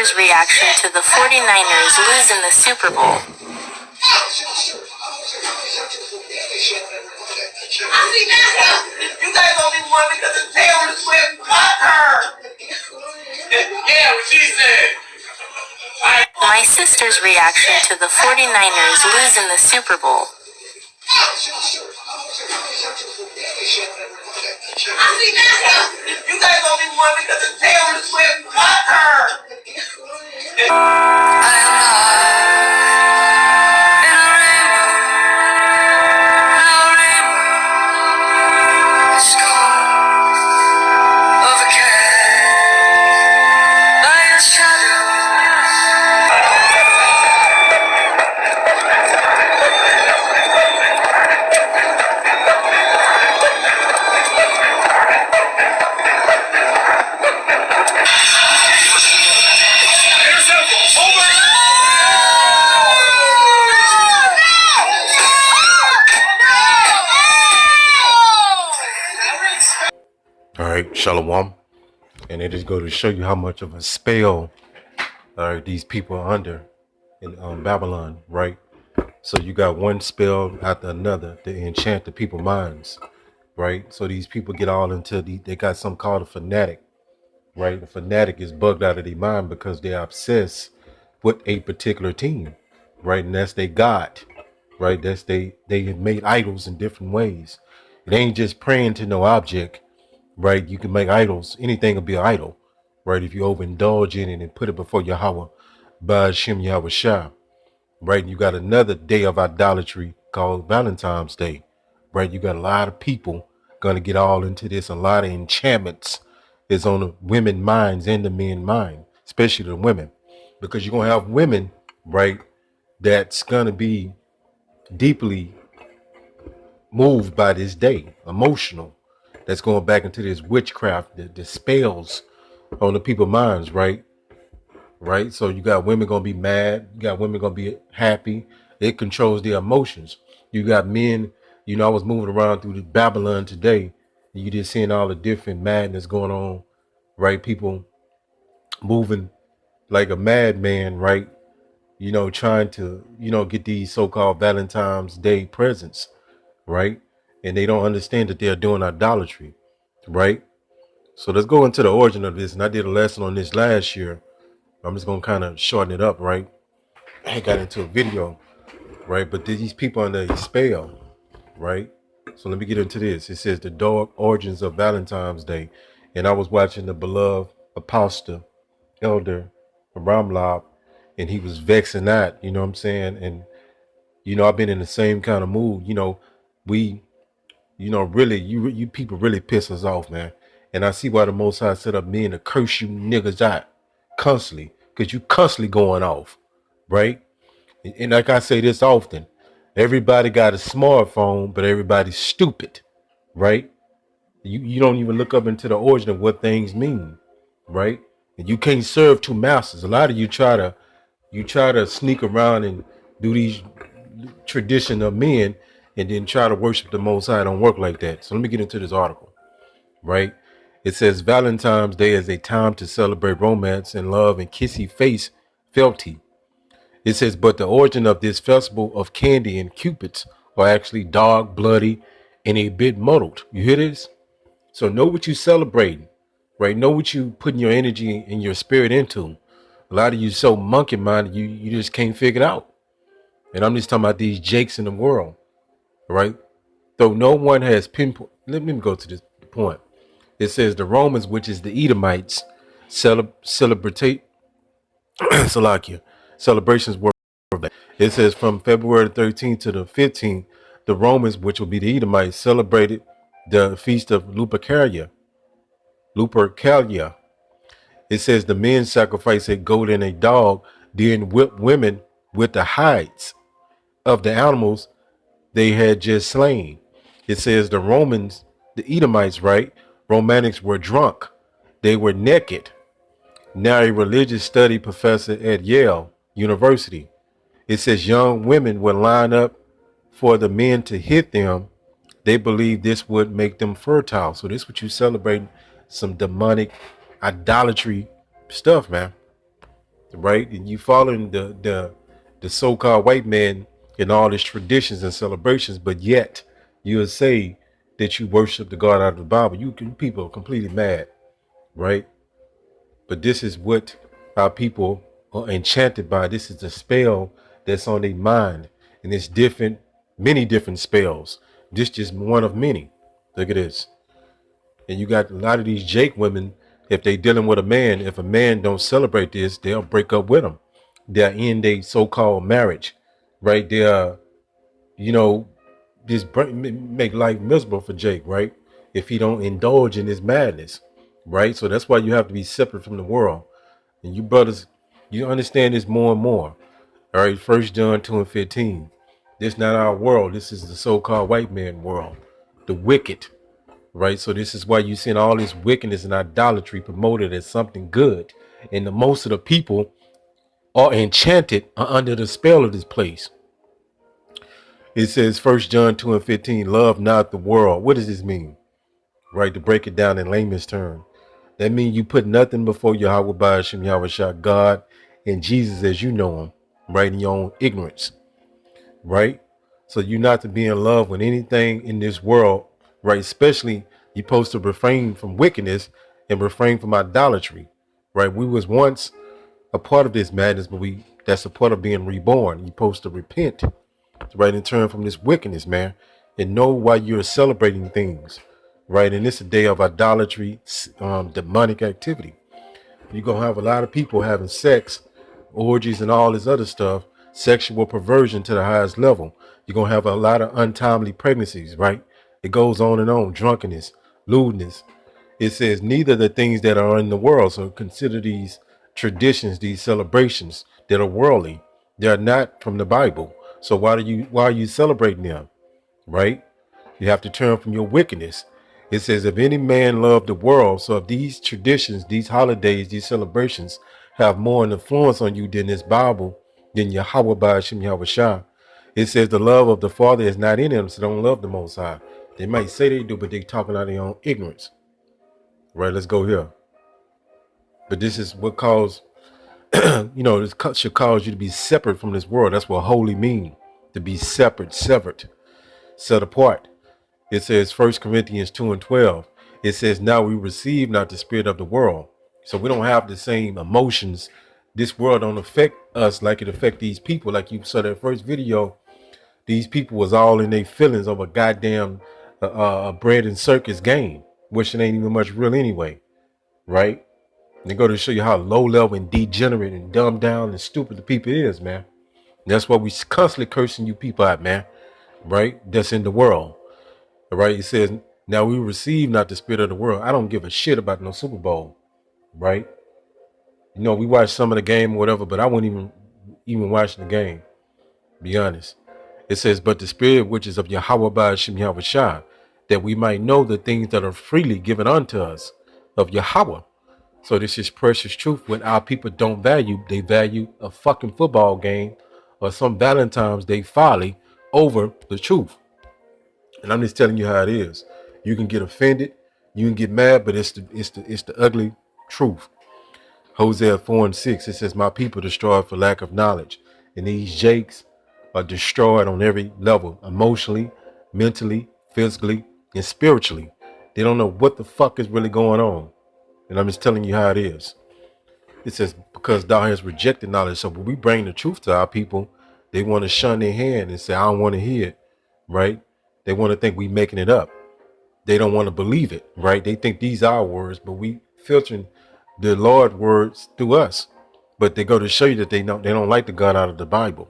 sister's reaction to the 49ers losing the Super Bowl. You guys only won because of Taylor Swift cut her. Yeah, what she said. My sister's reaction to the 49ers losing the Super Bowl. You guys only won because of Taylor Swift cut her. All right, Shalom. And it just go to show you how much of a spell these people are under in Babylon, right? So you got one spell after another to enchant the people's minds, right? So these people get all into they got something called a fanatic, right? The fanatic is bugged out of their mind because they're obsessed with a particular team, right? And that's their God, right? That's they have made idols in different ways. It ain't just praying to no object, right? You can make idols. Anything will be an idol, right? If you overindulge in it and put it before Yahweh, Ba'ashem Yahweh Shah, right? You got another day of idolatry called Valentine's Day, right? You got a lot of people going to get all into this. A lot of enchantments is on the women's minds and the men's mind, especially the women, because you're going to have women, right, that's going to be deeply moved by this day, emotional, that's going back into this witchcraft, the spells on the people's minds, right? Right? So you got women going to be mad. You got women going to be happy. It controls their emotions. You got men, you know, I was moving around through the Babylon today. And you just seeing all the different madness going on, right? People moving like a madman, right? You know, trying to, you know, get these so-called Valentine's Day presents, right? And they don't understand that they're doing idolatry, right? So let's go into the origin of this. And I did a lesson on this last year. I'm just going to kind of shorten it up, right? I got into a video, right? But these people under a spell, right? So let me get into this. It says the dark origins of Valentine's Day. And I was watching the beloved apostle, elder Ramlab, and he was vexing that, you know what I'm saying? And, you know, I've been in the same kind of mood. You know, you know, really, you people really piss us off, man. And I see why the Most High set up men to curse you niggas out constantly, because you constantly going off, right? And like I say this often, everybody got a smartphone, but everybody's stupid, right? You don't even look up into the origin of what things mean, right? And you can't serve two masters. A lot of you try to sneak around and do these tradition of men and then try to worship the Most High. It don't work like that. So let me get into this article, right? It says Valentine's Day is a time to celebrate romance and love and kissy face fealty. It says, but the origin of this festival of candy and cupids are actually dark, bloody, and a bit muddled. You hear this? So know what you celebrating, right? Know what you putting your energy and your spirit into. A lot of you so monkey minded, you just can't figure it out. And I'm just talking about these jakes in the world, right? Though no one has pinpoint. Let me go to this point. It says the Romans, which is the Edomites, celebrate Salakia. Celebrations were. It says from February 13th to the 15th, the Romans, which will be the Edomites, celebrated the feast of Lupercalia. It says the men sacrificed a goat and a dog, then whipped women with the hides of the animals they had just slain. It says the Romans, the Edomites, right? Romantics were drunk. They were naked. Now a religious study professor at Yale University. It says young women would line up for the men to hit them. They believe this would make them fertile. So this is what you celebrating, some demonic idolatry stuff, man. right? And you following the so-called white man in all his traditions and celebrations, but yet you'll say that you worship the God out of the Bible. You people are completely mad, right? But this is what our people are enchanted by. This is the spell that's on their mind. And it's different, many different spells. This just one of many. Look at this. And you got a lot of these Jake women, if they dealing with a man, if a man don't celebrate this, they'll break up with him. They'll end a so-called marriage, right? They'll, you know, make life miserable for Jake, right? If he don't indulge in his madness, right? So that's why you have to be separate from the world. And you brothers, you understand this more and more. All right, 1 John 2:15. This not our world. This is the so-called white man world, the wicked, right? So this is why you see all this wickedness and idolatry promoted as something good. And most of the people are enchanted, are under the spell of this place. It says 1 John 2:15, love not the world. What does this mean? Right, to break it down in layman's term. That means you put nothing before Yahweh Ba'ashem Yahweh Shah, God and Jesus as you know him, right, in your own ignorance, right? So you're not to be in love with anything in this world, right? Especially you're supposed to refrain from wickedness and refrain from idolatry, right? We was once a part of this madness, but that's a part of being reborn. You're supposed to repent, right, and turn from this wickedness, man, and know why you're celebrating things, right? And it's a day of idolatry, demonic activity. You're going to have a lot of people having sex, orgies, and all this other stuff, sexual perversion to the highest level. You're going to have a lot of untimely pregnancies, right? It goes on, drunkenness, lewdness. It says neither the things that are in the world. So consider these traditions, these celebrations that are worldly. They're not from the Bible. So why are you celebrating them, right? You have to turn from your wickedness. It says, if any man love the world, so if these traditions, these holidays, these celebrations have more influence on you than this Bible, than Yahweh Ba'ashem Yahweh Shah, it says the love of the Father is not in them, so don't love the Most High. They might say they do, but they talking out of their own ignorance. Right, let's go here. But this is what caused, this should cause you to be separate from this world. That's what holy mean, to be separate, severed, set apart. It says 1 Corinthians 2:12. It says, now we receive not the spirit of the world. So we don't have the same emotions. This world don't affect us like it affect these people. Like you saw that first video, these people was all in their feelings over goddamn bread and circus game, which it ain't even much real anyway, right? And they go to show you how low level and degenerate and dumbed down and stupid the people is, man. That's why we constantly cursing you people out, man, right? That's in the world. All right, it says, now we receive not the spirit of the world. I don't give a shit about no Super Bowl, right? We watch some of the game or whatever, but I wouldn't even watch the game, be honest. It says, but the spirit which is of Yahweh Ba'ashem Yahweh Shah, that we might know the things that are freely given unto us of Yahweh. So this is precious truth. When our people don't value, they value a fucking football game or some Valentines Day folly over the truth. And I'm just telling you how it is. You can get offended, you can get mad, but it's the ugly truth. Hosea 4:6, it says, my people destroyed for lack of knowledge. And these jakes are destroyed on every level, emotionally, mentally, physically, and spiritually. They don't know what the fuck is really going on. And I'm just telling you how it is. It says, because thou hast rejected knowledge. So when we bring the truth to our people, they want to shun their hand and say, I don't want to hear it, right? They want to think we making it up. They don't want to believe it, right? They think these are our words, but we filtering the Lord words through us. But they go to show you that they don't like the God out of the Bible.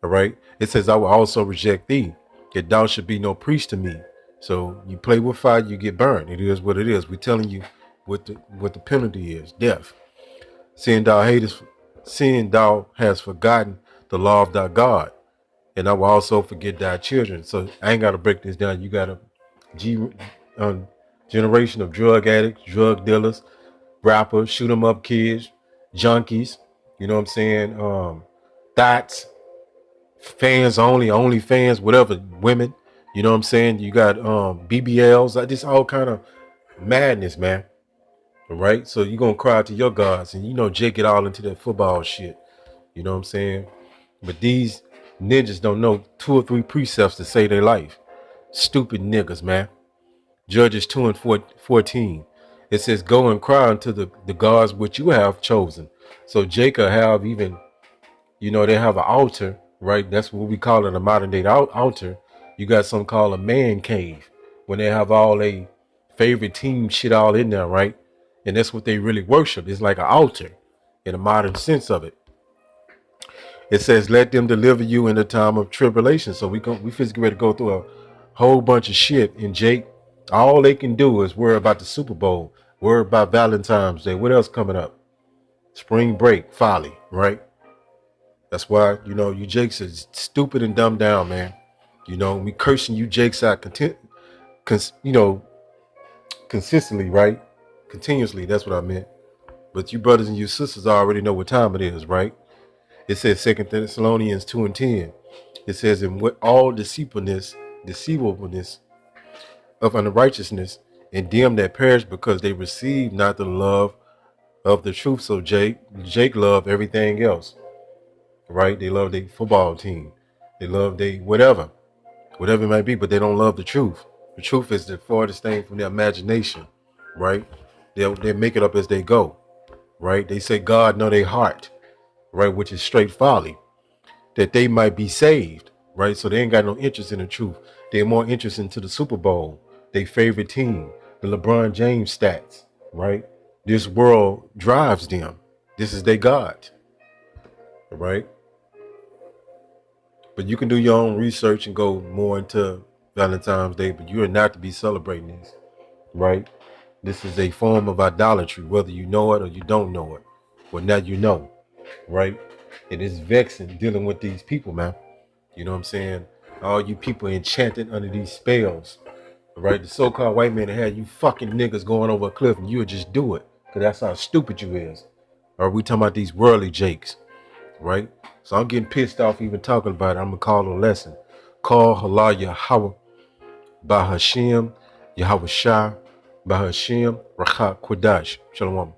All right. It says, I will also reject thee, that thou should be no priest to me. So you play with fire, you get burned. It is what it is. We're telling you what the penalty is, death. Seeing thou hast forgotten the law of thy God, and I will also forget thy children. So I ain't got to break this down. You got a generation of drug addicts, drug dealers, rappers, shoot 'em up kids, junkies. You know what I'm saying? Thoughts, fans only fans, whatever, women. You know what I'm saying? You got BBLs, just all kind of madness, man. right? So you're gonna cry to your gods, and you know Jake get all into that football shit. You know what I'm saying? But these ninjas don't know 2 or 3 precepts to save their life. Stupid niggas, man. Judges 2 and 14. It says, "Go and cry unto the gods which you have chosen." So Jacob have even, they have an altar, right? That's what we call it, a modern day altar. You got something called a man cave when they have all a favorite team shit all in there, right? And that's what they really worship. It's like an altar in a modern sense of it. It says, "Let them deliver you in the time of tribulation." So we physically ready to go through a whole bunch of shit. And Jake, all they can do is worry about the Super Bowl, worry about Valentine's Day. What else coming up? Spring break, folly, right? That's why, you Jakes is stupid and dumbed down, man. We cursing you Jakes out consistently, right? Continuously, that's what I meant. But you brothers and you sisters already know what time it is, right? It says 2 Thessalonians 2 and 10. It says, "In what all deceivableness of unrighteousness, and them that perish because they receive not the love of the truth." So Jake loved everything else, right? They love their football team. They love whatever it might be, but they don't love the truth. The truth is the farthest thing from their imagination, right? They make it up as they go, right? They say God know their heart, right? Which is straight folly, that they might be saved, right? So they ain't got no interest in the truth. They're more interested into the Super Bowl, their favorite team, the LeBron James stats, right? This world drives them. This is their God, right? But you can do your own research and go more into Valentine's Day, but you are not to be celebrating this, right? This is a form of idolatry, whether you know it or you don't know it. Well, now you know, right? It is vexing dealing with these people, man. You know what I'm saying? All you people enchanted under these spells, right? The so-called white man that had you fucking niggas going over a cliff and you would just do it because that's how stupid you is. Or we talking about these worldly jakes, right? So I'm getting pissed off even talking about it. I'm going to call a lesson. Call Halal Yahweh by Hashem, Yahweh Shah, by Hashem, Rachak Kodash. Shalom.